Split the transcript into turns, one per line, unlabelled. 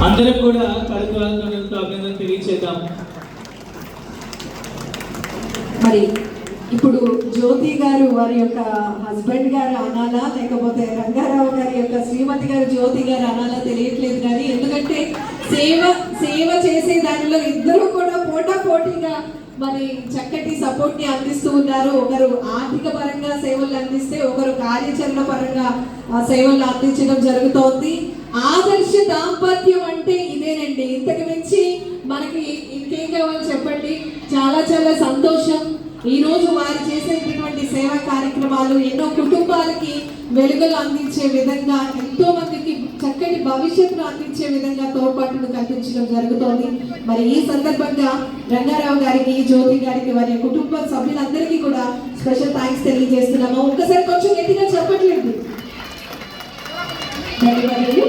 అందరం కూడా కడుపులతో అభినందన తెలియచేద్దాం.
మరి ఇప్పుడు జ్యోతి గారు వారి యొక్క హస్బెండ్ గారు అనాలా, లేకపోతే రంగారావు గారి యొక్క శ్రీమతి గారు జ్యోతి గారు అనాలా తెలియట్లేదు. కానీ ఎందుకంటే సేవ చేసే దానిలో ఇద్దరు కూడా పోటాపోటీగా మరి చక్కటి సపోర్ట్ ని అందిస్తూ ఉన్నారు. ఒకరు ఆర్థిక పరంగా సేవలు అందిస్తే ఒకరు కార్యాచరణ పరంగా సేవలు అందించడం జరుగుతోంది. ఆదర్శ దాంపత్యం అంటే ఇదేనండి. ఇంతకు మించి మనకి ఇంకేం కావాలో చెప్పండి. చాలా చాలా సంతోషం. ఈ రోజు వారు చేసేటటువంటి సేవా కార్యక్రమాలు ఎన్నో కుటుంబాలకి వెలుగులు అందించే విధంగా, ఎంతో మందికి చక్కటి భవిష్యత్తును అందించే విధంగా తోడ్పాటును కల్పించడం జరుగుతోంది. మరి ఈ సందర్భంగా రంగారావు గారికి, జ్యోతి గారికి, వారి కుటుంబ సభ్యులందరికీ కూడా స్పెషల్ థ్యాంక్స్ తెలియజేస్తున్నాము. ఒక్కసారి కొంచెం గట్టిగా చెప్పట్లేదు. ధన్యవాదాలు.